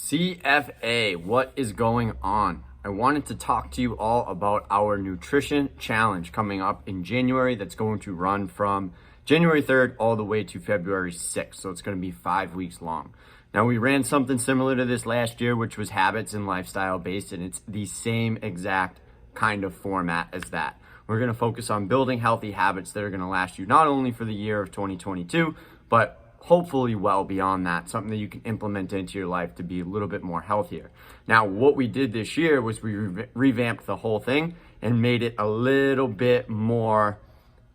CFA, what is going on? I wanted to talk to you all about our nutrition challenge coming up in January that's going to run from January 3rd all the way to February 6th. So it's going to be 5 weeks long. Now, we ran something similar to this last year, which was habits and lifestyle based, and it's the same exact kind of format as that. We're going to focus on building healthy habits that are going to last you not only for the year of 2022, but hopefully well beyond that, something that you can implement into your life to be a little bit more healthier. Now, what we did this year was we revamped the whole thing and made it a little bit more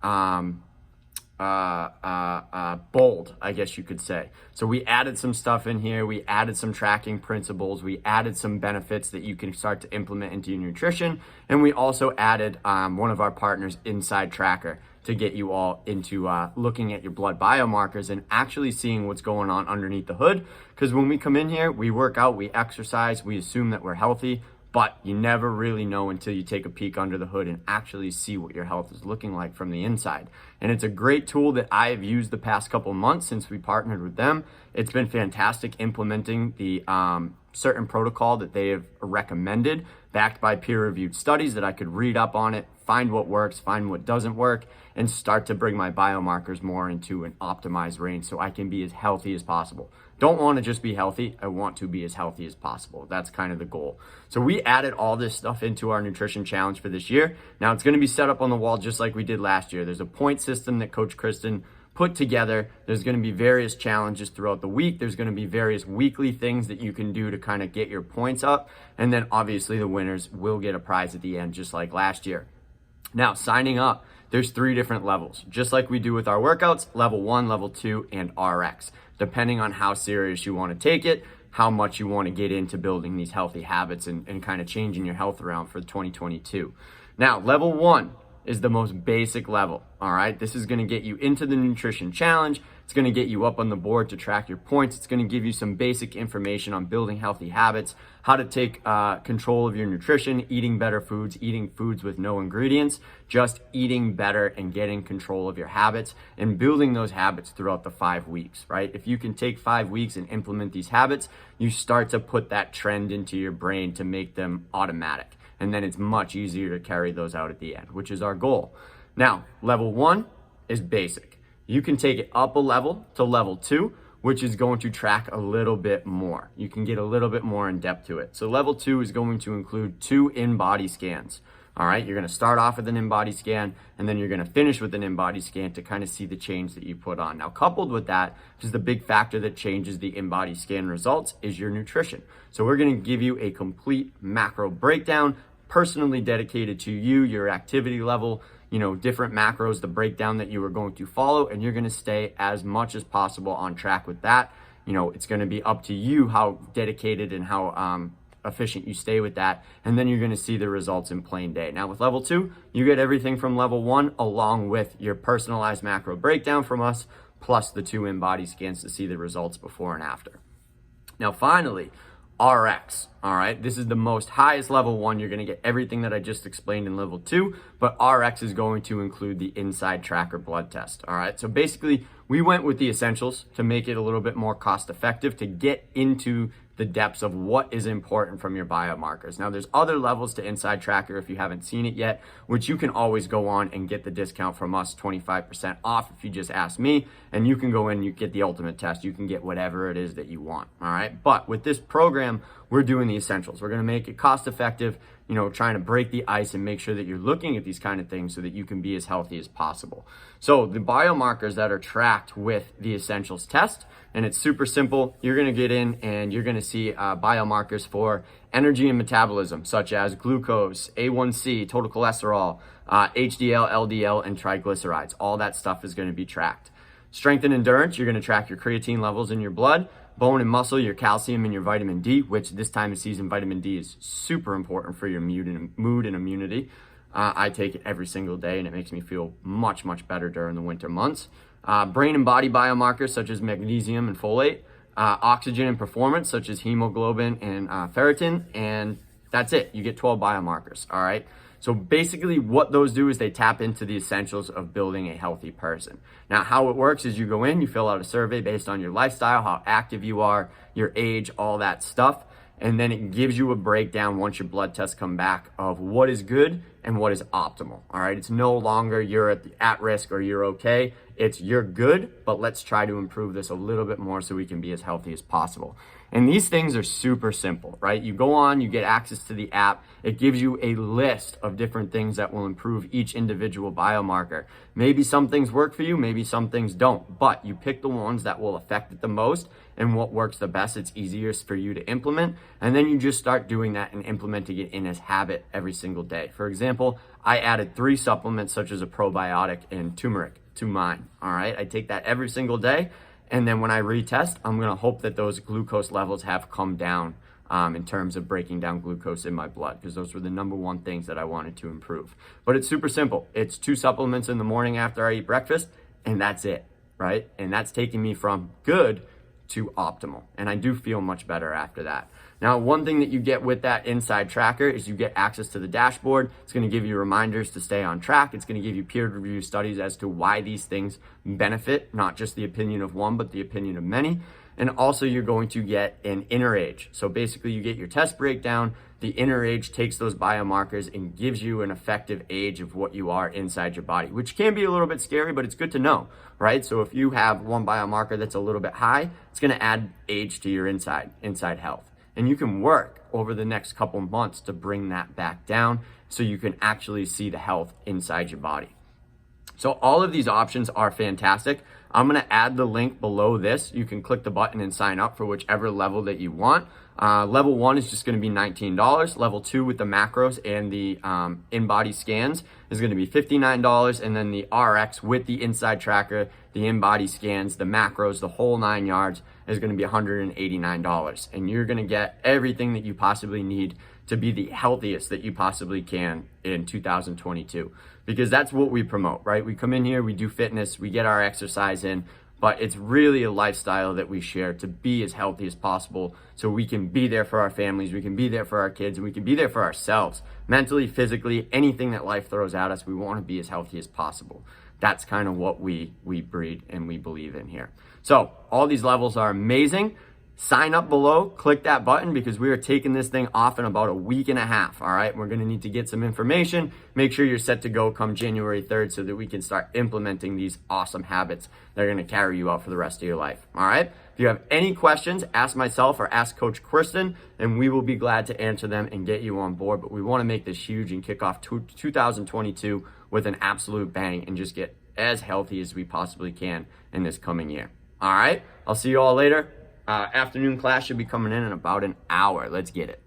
bold, I guess you could say. So we added some stuff in here. We added some tracking principles. We added some benefits that you can start to implement into your nutrition. And we also added one of our partners, Inside Tracker, to get you all into looking at your blood biomarkers and actually seeing what's going on underneath the hood. Because when we come in here, we work out, we exercise, we assume that we're healthy, but you never really know until you take a peek under the hood and actually see what your health is looking like from the inside. And it's a great tool that I have used the past couple months since we partnered with them. It's been fantastic implementing the certain protocol that they have recommended, backed by peer-reviewed studies that I could read up on it, find what works, find what doesn't work, and start to bring my biomarkers more into an optimized range so I can be as healthy as possible. Don't want to just be healthy, I want to be as healthy as possible. That's kind of the goal. So we added all this stuff into our nutrition challenge for this year. Now it's going to be set up on the wall just like we did last year. There's a point system that Coach Kristen put together. There's going to be various challenges throughout the week. There's going to be various weekly things that you can do to kind of get your points up. And then obviously the winners will get a prize at the end, just like last year. Now, signing up, there's 3 different levels, just like we do with our workouts: level 1, level 2, and RX, depending on how serious you want to take it, how much you want to get into building these healthy habits and kind of changing your health around for 2022. Now, level 1 is the most basic level, all right? This is going to get you into the nutrition challenge. It's going to get you up on the board to track your points. It's going to give you some basic information on building healthy habits, how to take control of your nutrition, eating better foods, eating foods with no ingredients, just eating better and getting control of your habits and building those habits throughout the 5 weeks, right? If you can take 5 weeks and implement these habits, you start to put that trend into your brain to make them automatic. And then it's much easier to carry those out at the end, which is our goal. Now, level 1 is basic. You can take it up a level to level 2, which is going to track a little bit more. You can get a little bit more in depth to it. So level 2 is going to include 2 in-body scans. All right, you're going to start off with an in-body scan, and then you're going to finish with an in-body scan to kind of see the change that you put on. Now, coupled with that, is the big factor that changes the in-body scan results is your nutrition. So we're going to give you a complete macro breakdown, personally dedicated to you, your activity level, different macros, the breakdown that you are going to follow, and you're going to stay as much as possible on track with that. It's going to be up to you how dedicated and how efficient you stay with that, and then you're going to see the results in plain day. Now, with level 2, you get everything from level 1 along with your personalized macro breakdown from us, plus the 2 in-body scans to see the results before and after. Now, finally, RX, all right? This is the most highest level 1. You're going to get everything that I just explained in level 2, but RX is going to include the Inside Tracker blood test, all right? So basically, we went with the essentials to make it a little bit more cost effective to get into the depths of what is important from your biomarkers. Now, there's other levels to Inside Tracker if you haven't seen it yet, which you can always go on and get the discount from us, 25% off if you just ask me, and you can go in, you get the ultimate test, you can get whatever it is that you want, all right? But with this program, we're doing the essentials. We're gonna make it cost effective, trying to break the ice and make sure that you're looking at these kind of things so that you can be as healthy as possible. So the biomarkers that are tracked with the essentials test, and it's super simple. You're gonna get in and you're gonna see biomarkers for energy and metabolism, such as glucose, A1C, total cholesterol, HDL, LDL, and triglycerides. All that stuff is gonna be tracked. Strength and endurance, you're gonna track your creatine levels in your blood, bone and muscle, your calcium, and your vitamin D, which this time of season, vitamin D is super important for your mood and immunity. I take it every single day, and it makes me feel much, much better during the winter months. Brain and body biomarkers, such as magnesium and folate. Oxygen and performance, such as hemoglobin and ferritin. And that's it. You get 12 biomarkers, all right? So basically what those do is they tap into the essentials of building a healthy person. Now, how it works is you go in, you fill out a survey based on your lifestyle, how active you are, your age, all that stuff. And then it gives you a breakdown once your blood tests come back of what is good and what is optimal. All right. It's no longer you're at risk or you're okay. It's you're good, but let's try to improve this a little bit more so we can be as healthy as possible. And these things are super simple, right? You go on, you get access to the app. It gives you a list of different things that will improve each individual biomarker. Maybe some things work for you, maybe some things don't, but you pick the ones that will affect it the most and what works the best. It's easiest for you to implement. And then you just start doing that and implementing it in as habit every single day. For example, I added 3 supplements such as a probiotic and turmeric to mine. All right. I take that every single day. And then when I retest, I'm going to hope that those glucose levels have come down in terms of breaking down glucose in my blood, because those were the number one things that I wanted to improve. But it's super simple. It's 2 supplements in the morning after I eat breakfast, and that's it, right? And that's taking me from good to optimal. And I do feel much better after that. Now, one thing that you get with that inside tracker is you get access to the dashboard. It's going to give you reminders to stay on track. It's going to give you peer-reviewed studies as to why these things benefit, not just the opinion of one, but the opinion of many. And also you're going to get an inner age. So basically you get your test breakdown. The inner age takes those biomarkers and gives you an effective age of what you are inside your body, which can be a little bit scary, but it's good to know, right? So if you have one biomarker that's a little bit high, it's going to add age to your inside health. And you can work over the next couple months to bring that back down so you can actually see the health inside your body. So all of these options are fantastic. I'm going to add the link below this. You can click the button and sign up for whichever level that you want. Level 1 is just going to be $19. Level 2 with the macros and the in-body scans is going to be $59. And then the RX with the inside tracker, the in-body scans, the macros, the whole 9 yards is going to be $189. And you're going to get everything that you possibly need to be the healthiest that you possibly can in 2022. Because that's what we promote, right? We come in here, we do fitness, we get our exercise in, but it's really a lifestyle that we share to be as healthy as possible so we can be there for our families, we can be there for our kids, and we can be there for ourselves. Mentally, physically, anything that life throws at us, we want to be as healthy as possible. That's kind of what we breed and we believe in here. So all these levels are amazing. Sign up below, click that button because we are taking this thing off in about a week and a half. All right. We're going to need to get some information. Make sure you're set to go come January 3rd so that we can start implementing these awesome habits that are going to carry you out for the rest of your life. All right. If you have any questions, ask myself or ask Coach Kristen, and we will be glad to answer them and get you on board. But we want to make this huge and kick off 2022 with an absolute bang and just get as healthy as we possibly can in this coming year. All right. I'll see you all later. Afternoon class should be coming in about an hour. Let's get it.